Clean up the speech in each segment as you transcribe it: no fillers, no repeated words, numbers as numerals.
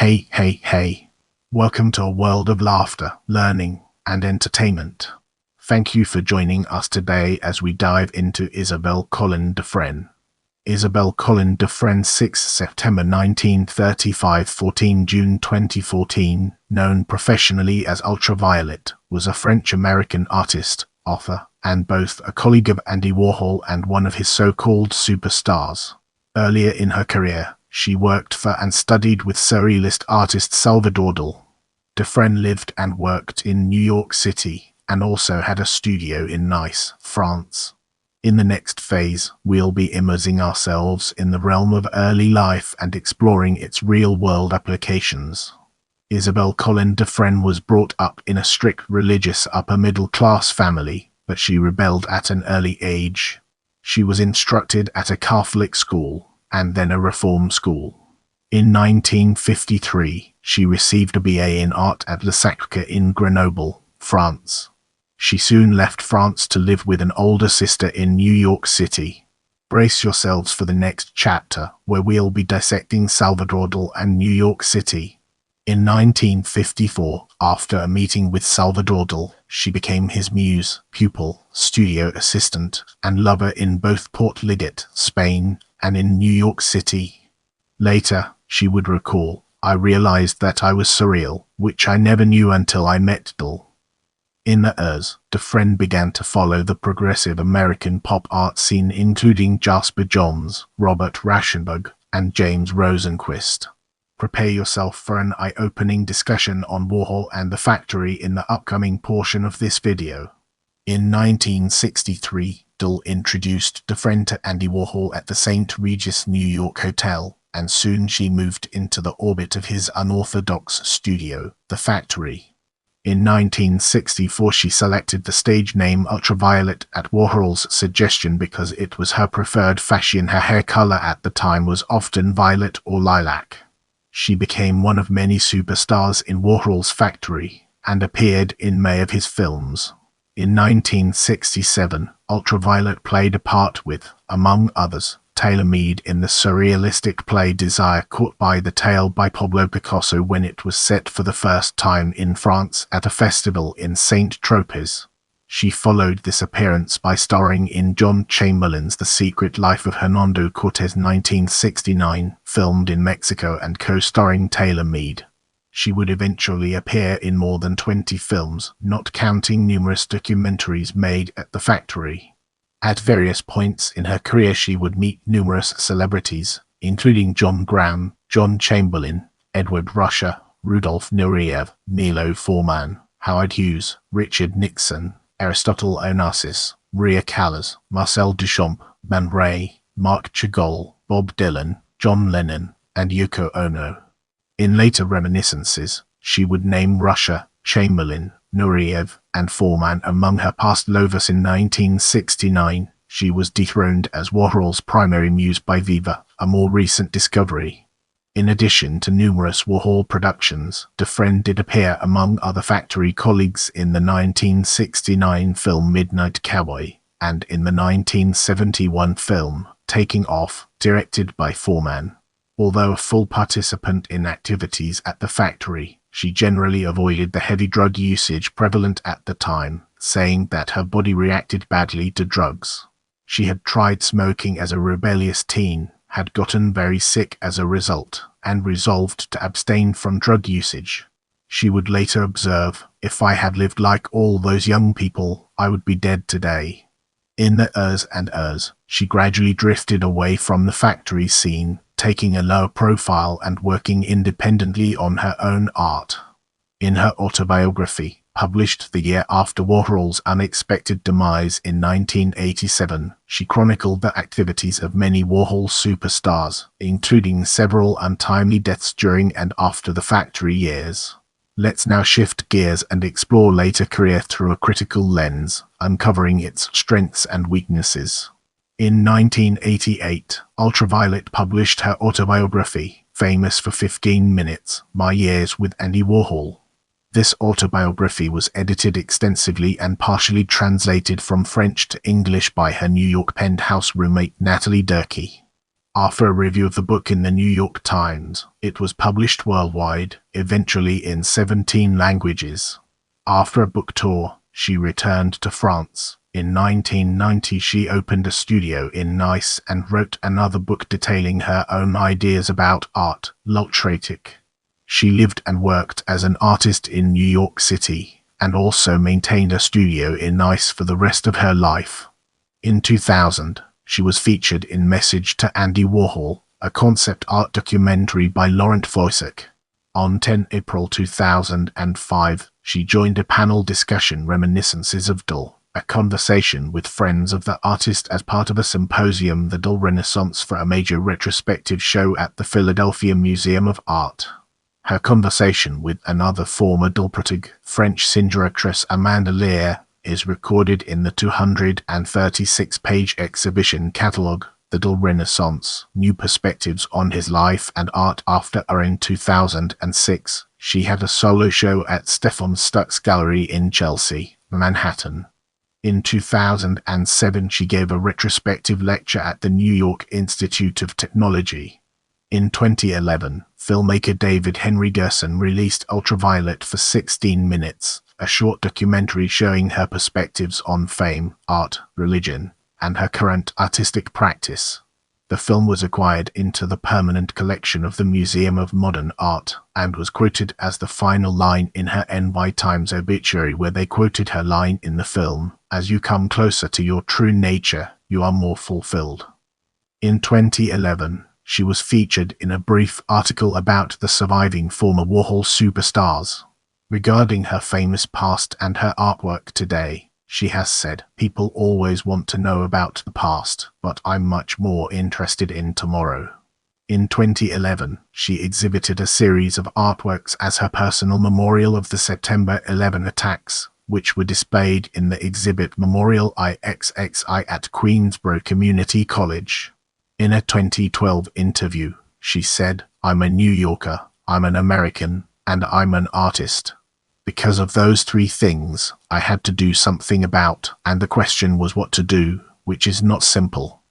Hey. Welcome to a world of laughter, learning, and entertainment. Thank you for joining us today as we dive into Isabelle Collin Dufresne. Isabelle Collin Dufresne, 6 September 1935, 14 June 2014, known professionally as Ultraviolet, was a French-American artist, author, and both a colleague of Andy Warhol and one of his so-called superstars. Earlier in her career, she worked for and studied with surrealist artist Salvador Dalí. Dufresne lived and worked in New York City, and also had a studio in Nice, France. In the next phase, we'll be immersing ourselves in the realm of early life and exploring its real-world applications. Isabelle Collin Dufresne was brought up in a strict religious upper-middle-class family, but she rebelled at an early age. She was instructed at a Catholic school, and then a reform school. In 1953, she received a BA in art at Le Sacre in Grenoble, France. She soon left France to live with an older sister in New York City. Brace yourselves for the next chapter, where we'll be dissecting Salvador Dalí and New York City. In 1954, after a meeting with Salvador Dalí, she became his muse, pupil, studio assistant, and lover in both Port Liget, Spain, and in New York City. Later, she would recall, "I realized that I was surreal, which I never knew until I met Dalí." In the years, Dufresne began to follow the progressive American pop art scene, including Jasper Johns, Robert Rauschenberg, and James Rosenquist. Prepare yourself for an eye-opening discussion on Warhol and the Factory in the upcoming portion of this video. In 1963, Dalí introduced Dufresne to Andy Warhol at the St. Regis New York Hotel, and soon she moved into the orbit of his unorthodox studio, The Factory. In 1964, she selected the stage name Ultraviolet at Warhol's suggestion because it was her preferred fashion. Her hair color at the time was often violet or lilac. She became one of many superstars in Warhol's Factory, and appeared in many of his films. In 1967, Ultraviolet played a part with, among others, Taylor Mead in the surrealistic play Desire, Caught by the Tail by Pablo Picasso when it was set for the first time in France at a festival in Saint-Tropez. She followed this appearance by starring in John Chamberlain's The Secret Life of Hernando Cortés 1969, filmed in Mexico and co-starring Taylor Mead. She would eventually appear in more than 20 films, not counting numerous documentaries made at the Factory. At various points in her career, she would meet numerous celebrities, including John Graham, John Chamberlain, Edward Ruscha, Rudolf Nureyev, Milo Forman, Howard Hughes, Richard Nixon, Aristotle Onassis, Maria Callas, Marcel Duchamp, Man Ray, Marc Chagall, Bob Dylan, John Lennon, and Yoko Ono. In later reminiscences, she would name Ruscha, Chamberlain, Nureyev, and Forman among her past lovers. In 1969, she was dethroned as Warhol's primary muse by Viva, a more recent discovery. In addition to numerous Warhol productions, Dufresne did appear among other Factory colleagues in the 1969 film Midnight Cowboy, and in the 1971 film Taking Off, directed by Forman. Although a full participant in activities at the Factory, she generally avoided the heavy drug usage prevalent at the time, saying that her body reacted badly to drugs. She had tried smoking as a rebellious teen, had gotten very sick as a result, and resolved to abstain from drug usage. She would later observe, "If I had lived like all those young people, I would be dead today." In the years, she gradually drifted away from the Factory scene, taking a lower profile and working independently on her own art. In her autobiography, published the year after Warhol's unexpected demise in 1987, she chronicled the activities of many Warhol superstars, including several untimely deaths during and after the Factory years. Let's now shift gears and explore later career through a critical lens, uncovering its strengths and weaknesses. In 1988, Ultraviolet published her autobiography, famous for 15 minutes, My Years with Andy Warhol. This autobiography was edited extensively and partially translated from French to English by her New York penthouse roommate Natalie Durkee. After a review of the book in the New York Times, it was published worldwide, eventually in 17 languages. After a book tour, she returned to France. In 1990, she opened a studio in Nice and wrote another book detailing her own ideas about art, L'Outratique. She lived and worked as an artist in New York City, and also maintained a studio in Nice for the rest of her life. In 2000, she was featured in Message to Andy Warhol, a concept art documentary by Laurent Voysick. On 10 April 2005, she joined a panel discussion Reminiscences of Dalí, a conversation with friends of the artist as part of a symposium, the Dalí Renaissance, for a major retrospective show at the Philadelphia Museum of Art. Her conversation with another former Dalí critic, French singer actress Amanda Lear, is recorded in the 236-page exhibition catalogue, The Dalí Renaissance, New Perspectives on His Life and Art After. In 2006, she had a solo show at Stefan Stuck's Gallery in Chelsea, Manhattan. In 2007, she gave a retrospective lecture at the New York Institute of Technology. In 2011, filmmaker David Henry Gerson released Ultraviolet for 16 minutes, a short documentary showing her perspectives on fame, art, religion, and her current artistic practice. The film was acquired into the permanent collection of the Museum of Modern Art and was quoted as the final line in her NY Times obituary, where they quoted her line in the film, "As you come closer to your true nature, you are more fulfilled." In 2011, she was featured in a brief article about the surviving former Warhol superstars. Regarding her famous past and her artwork today, she has said, "People always want to know about the past, but I'm much more interested in tomorrow." In 2011, she exhibited a series of artworks as her personal memorial of the September 11 attacks, which were displayed in the exhibit Memorial IXXI at Queensborough Community College. In a 2012 interview, she said, "I'm a New Yorker, I'm an American, and I'm an artist. Because of those three things, I had to do something about, and the question was what to do, which is not simple."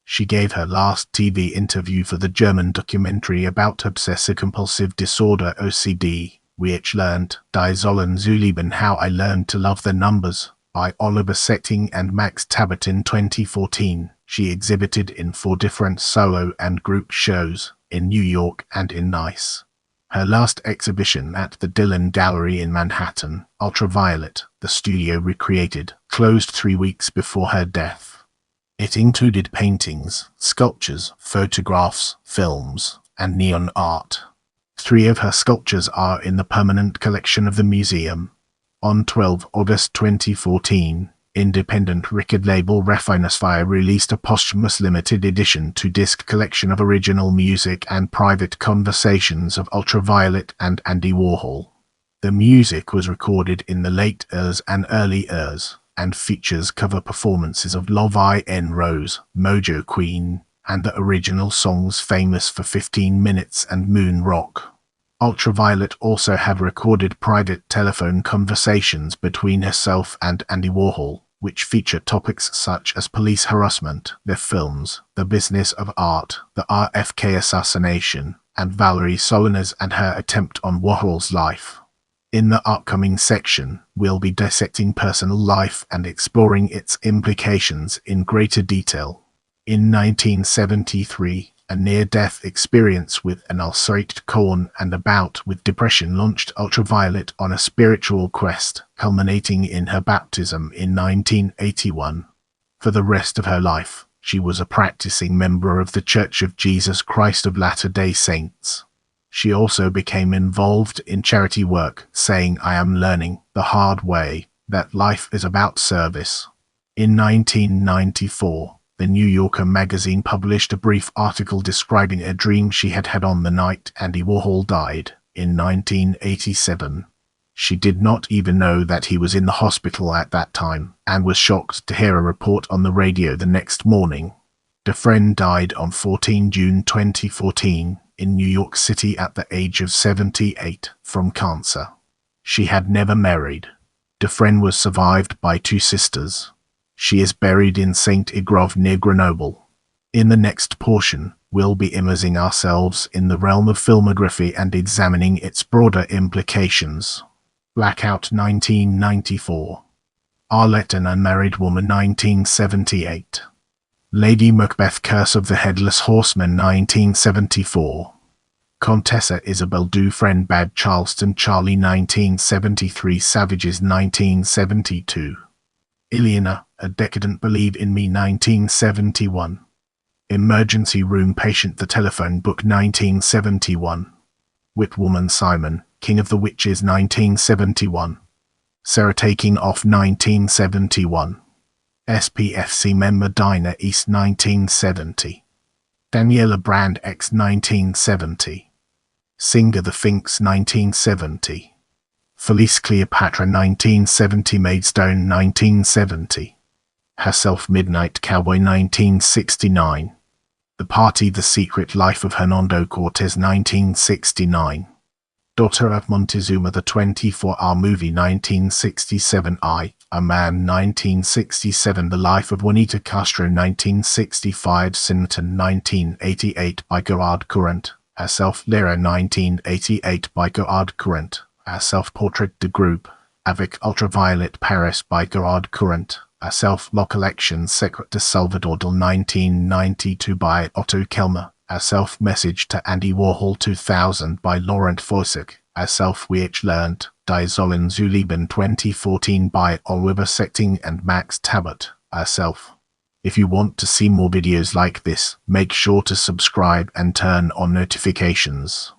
She gave her last TV interview for the German documentary about obsessive-compulsive disorder OCD, which learned, Die sollen zu lieben, How I Learned to Love the Numbers, by Oliver Setting and Max Tabert in 2014. She exhibited in 4 different solo and group shows, in New York and in Nice. Her last exhibition at the Dillon Gallery in Manhattan, Ultraviolet, the studio recreated, closed 3 weeks before her death. It included paintings, sculptures, photographs, films, and neon art. 3 of her sculptures are in the permanent collection of the museum. On 12 August 2014, independent record label Raffinosfire released a posthumous limited edition 2-disc collection of original music and private conversations of Ultraviolet and Andy Warhol. The music was recorded in the late years and early years, and features cover performances of Love in Rose, Mojo Queen, and the original songs famous for 15 Minutes and Moon Rock. Ultraviolet also had recorded private telephone conversations between herself and Andy Warhol, which featured topics such as police harassment, their films, the business of art, the RFK assassination, and Valerie Solanas and her attempt on Warhol's life. In the upcoming section, we'll be dissecting personal life and exploring its implications in greater detail. In 1973, a near-death experience with an ulcerated colon and a bout with depression launched Ultraviolet on a spiritual quest, culminating in her baptism in 1981. For the rest of her life, she was a practicing member of the Church of Jesus Christ of Latter-day Saints. She also became involved in charity work, saying, "I am learning, the hard way, that life is about service." In 1994, The New Yorker magazine published a brief article describing a dream she had had on the night Andy Warhol died, in 1987. She did not even know that he was in the hospital at that time, and was shocked to hear a report on the radio the next morning. Dufresne died on 14 June 2014 in New York City at the age of 78 from cancer. She had never married. Dufresne was survived by 2 sisters. She is buried in St. Igrove near Grenoble. In the next portion, we'll be immersing ourselves in the realm of filmography and examining its broader implications. Blackout 1994. Arlette, an Unmarried Woman 1978. Lady Macbeth, Curse of the Headless Horseman 1974. Contessa Isabelle Dufresne, Bad Charleston Charlie 1973. Savages 1972. Ileana, A Decadent Believe in Me 1971. Emergency Room Patient, The Telephone Book 1971. Whipwoman Simon, King of the Witches 1971. Sarah Taking Off 1971. SPFC member Dinah East 1970. Daniela Brand X 1970. Singer The Finks 1970. Felice Cleopatra 1970. Maidstone 1970. Herself Midnight Cowboy 1969. The Party The Secret Life of Hernando Cortez 1969. Daughter of Montezuma, The 24-Hour Movie 1967. I, A Man 1967. The Life of Juanita Castro 1965. Sinton 1988 by Gerard Courant. Herself Lyra 1988 by Gerard Courant. Herself Portrait de Groupe, Avec Ultraviolet Paris by Gerard Courant. Herself La Collection Secret de Salvador Dalí 1992 by Otto Kelmer. Herself Message to Andy Warhol 2000 by Laurent Foisek. Herself We Each Learned, Die Sollen zu Lieben 2014 by Oliver Sechting and Max Tabert. Herself. If you want to see more videos like this, make sure to subscribe and turn on notifications.